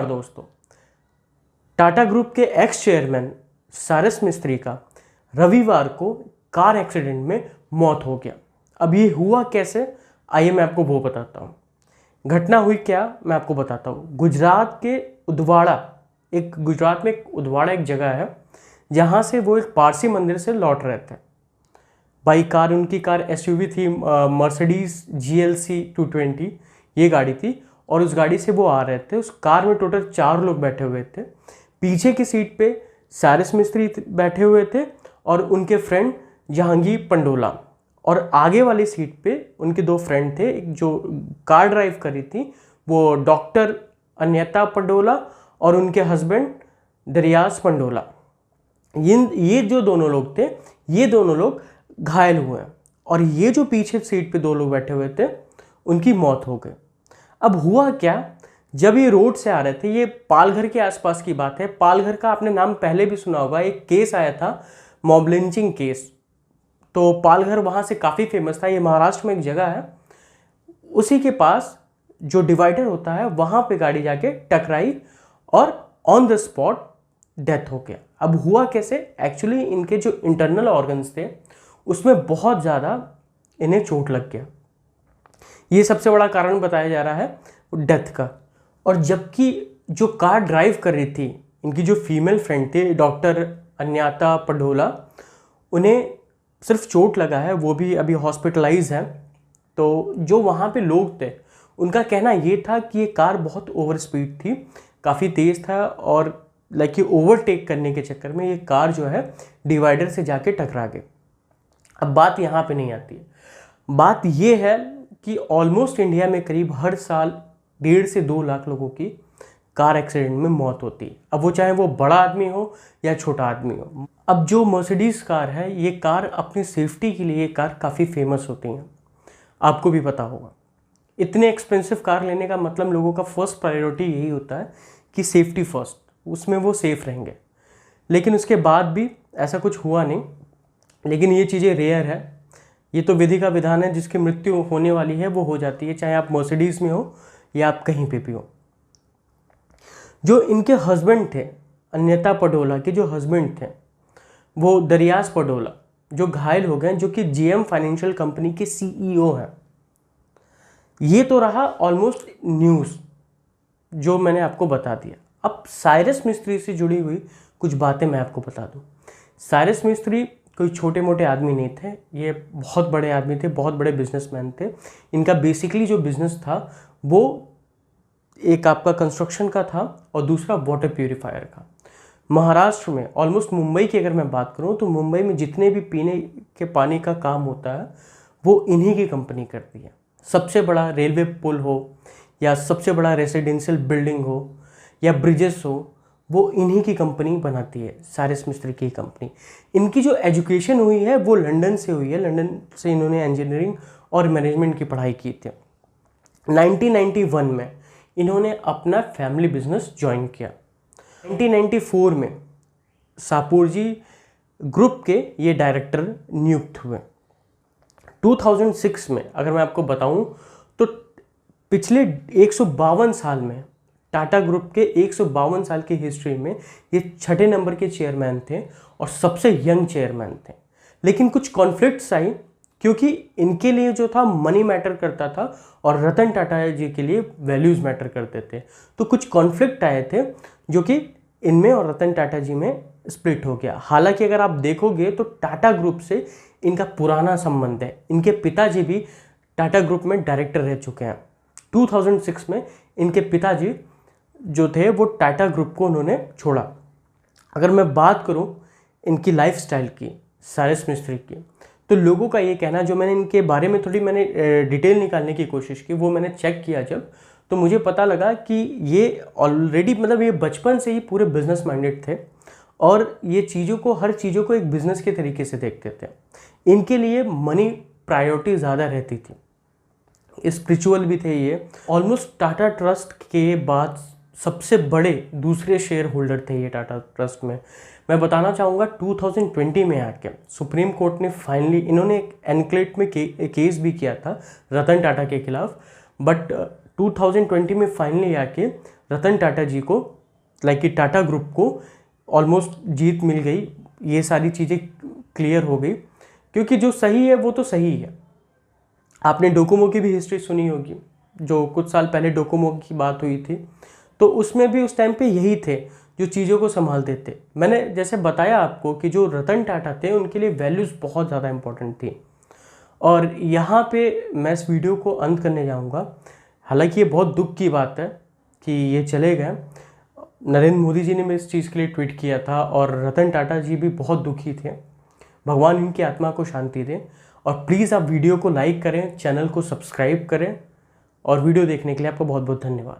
और दोस्तों, टाटा ग्रुप के एक्स चेयरमैन सारस मिस्त्री का रविवार को कार एक्सीडेंट में मौत हो गया। अब ये हुआ कैसे, आइए मैं आपको वो बताता हूँ। घटना हुई क्या, मैं आपको बताता हूँ। गुजरात में एक उदवाड़ा एक जगह है जहाँ से वो एक पारसी मंदिर से लौट रहे थे बाई कार। उनकी कार एसयूवी थी, मर्सिडीज GLC 220 ये गाड़ी थी, और उस गाड़ी से वो आ रहे थे। उस कार में टोटल 4 लोग बैठे हुए थे। पीछे की सीट पे सारस मिस्त्री बैठे हुए थे और उनके फ्रेंड जहांगीर पंडोला, और आगे वाली सीट पे उनके 2 फ्रेंड थे। एक जो कार ड्राइव करी थी वो डॉक्टर अन्यता पंडोला और उनके हस्बैंड दरियास पंडोला। ये जो दोनों लोग थे, ये दोनों लोग घायल हुए, और ये जो पीछे सीट पे 2 लोग बैठे हुए थे उनकी मौत हो गई। अब हुआ क्या, जब ये रोड से आ रहे थे, ये पालघर के आसपास की बात है। पालघर का आपने नाम पहले भी सुना होगा, एक केस आया था मॉब लिंचिंग केस। तो पालघर वहाँ से काफ़ी फेमस था। ये महाराष्ट्र में एक जगह है, उसी के पास जो डिवाइडर होता है वहाँ पे गाड़ी जाके टकराई और ऑन द स्पॉट डेथ हो गया। अब हुआ कैसे, एक्चुअली इनके जो इंटरनल ऑर्गन्स थे उसमें बहुत ज़्यादा इन्हें चोट लग गया। ये सबसे बड़ा कारण बताया जा रहा है डेथ का। और जबकि जो कार ड्राइव कर रही थी, इनकी जो फीमेल फ्रेंड थी डॉक्टर अन्यता पंडोला, उन्हें सिर्फ चोट लगा है, वो भी अभी हॉस्पिटलाइज है। तो जो वहाँ पे लोग थे उनका कहना ये था कि ये कार बहुत ओवर स्पीड थी, काफ़ी तेज़ था, और ये ओवरटेक करने के चक्कर में ये कार जो है डिवाइडर से जाके टकरा गई। अब बात यहाँ पे नहीं आती है। बात ये है कि ऑलमोस्ट इंडिया में करीब हर साल 1.5 से 2 लाख लोगों की कार एक्सीडेंट में मौत होती है। अब वो चाहे वो बड़ा आदमी हो या छोटा आदमी हो। अब जो मर्सिडीज़ कार है, ये कार अपनी सेफ्टी के लिए ये कार काफ़ी फेमस होती हैं, आपको भी पता होगा। इतने एक्सपेंसिव कार लेने का मतलब लोगों का फर्स्ट प्रायोरिटी यही होता है कि सेफ्टी फर्स्ट, उसमें वो सेफ रहेंगे। लेकिन उसके बाद भी ऐसा कुछ हुआ नहीं। लेकिन ये चीज़ें रेयर है, ये तो विधि का विधान है। जिसकी मृत्यु होने वाली है वो हो जाती है, चाहे आप मर्सिडीज़ में हो या आप कहीं पे भी हो। जो इनके हस्बैंड थे, अन्यता पंडोला के जो हस्बैंड थे वो दरियास पंडोला, जो घायल हो गए, जो कि GM फाइनेंशियल कंपनी के CEO हैं। ये तो रहा ऑलमोस्ट न्यूज़ जो मैंने आपको बता दिया। अब साइरस मिस्त्री से जुड़ी हुई कुछ बातें मैं आपको बता दूं। साइरस मिस्त्री कोई छोटे मोटे आदमी नहीं थे, ये बहुत बड़े आदमी थे, बहुत बड़े बिजनेसमैन थे। इनका बेसिकली जो बिजनेस था वो एक आपका कंस्ट्रक्शन का था और दूसरा वाटर प्यूरिफायर का। महाराष्ट्र में ऑलमोस्ट, मुंबई की अगर मैं बात करूं तो मुंबई में जितने भी पीने के पानी का काम होता है वो इन्हीं की कंपनी करती है। सबसे बड़ा रेलवे पुल हो या सबसे बड़ा रेसिडेंशियल बिल्डिंग हो या ब्रिजेस हो, वो इन्हीं की कंपनी बनाती है, सारस मिस्त्री की कंपनी। इनकी जो एजुकेशन हुई है वो लंदन से हुई है। लंदन से इन्होंने इंजीनियरिंग और मैनेजमेंट की पढ़ाई की थी। 1991 में इन्होंने अपना फैमिली बिजनेस ज्वाइन किया। 1994 में सापुरजी ग्रुप के ये डायरेक्टर नियुक्त हुए। 2006 में अगर मैं आपको बताऊं तो पिछले 152 साल में, टाटा ग्रुप के 152 साल की हिस्ट्री में ये 6ठे नंबर के चेयरमैन थे और सबसे यंग चेयरमैन थे। लेकिन कुछ कॉन्फ्लिक्ट्स आई, क्योंकि इनके लिए जो था मनी मैटर करता था और रतन टाटा जी के लिए वैल्यूज़ मैटर करते थे। तो कुछ कॉन्फ्लिक्ट आए थे जो कि इनमें और रतन टाटा जी में स्प्लिट हो गया। हालांकि अगर आप देखोगे तो टाटा ग्रुप से इनका पुराना संबंध है। इनके पिताजी भी टाटा ग्रुप में डायरेक्टर रह चुके हैं। 2006 में इनके पिताजी जो थे वो टाटा ग्रुप को उन्होंने छोड़ा। अगर मैं बात करूं इनकी लाइफस्टाइल की, सारस मिस्त्री की, तो लोगों का ये कहना, जो मैंने इनके बारे में थोड़ी डिटेल निकालने की कोशिश की, वो मैंने चेक किया जब, तो मुझे पता लगा कि ये ऑलरेडी ये बचपन से ही पूरे बिजनेस माइंडेड थे और ये चीज़ों को, हर चीज़ों को एक बिजनेस के तरीके से देखते थे। इनके लिए मनी प्रायोरिटी ज़्यादा रहती थी। स्पिरिचुअल भी थे ये। ऑलमोस्ट टाटा ट्रस्ट के बाद सबसे बड़े दूसरे शेयर होल्डर थे ये टाटा ट्रस्ट में। मैं बताना चाहूँगा 2020 में आके सुप्रीम कोर्ट ने फाइनली, इन्होंने एक एनक्लेव में केस भी किया था रतन टाटा के खिलाफ, बट 2020 में फाइनली आके रतन टाटा जी को, लाइक कि टाटा ग्रुप को ऑलमोस्ट जीत मिल गई। ये सारी चीज़ें क्लियर हो गई, क्योंकि जो सही है वो तो सही है। आपने डोकोमो की भी हिस्ट्री सुनी होगी, जो कुछ साल पहले डोकोमो की बात हुई थी, तो उसमें भी उस टाइम पे यही थे जो चीज़ों को संभालते थे। मैंने जैसे बताया आपको कि जो रतन टाटा थे उनके लिए वैल्यूज़ बहुत ज़्यादा इंपॉर्टेंट थी। और यहाँ पे मैं इस वीडियो को अंत करने जाऊँगा। हालांकि ये बहुत दुख की बात है कि ये चले गए। नरेंद्र मोदी जी ने भी इस चीज़ के लिए ट्वीट किया था और रतन टाटा जी भी बहुत दुखी थे। भगवान इनकी आत्मा को शांति दें। और प्लीज़ आप वीडियो को लाइक करें, चैनल को सब्सक्राइब करें, और वीडियो देखने के लिए आपका बहुत बहुत धन्यवाद।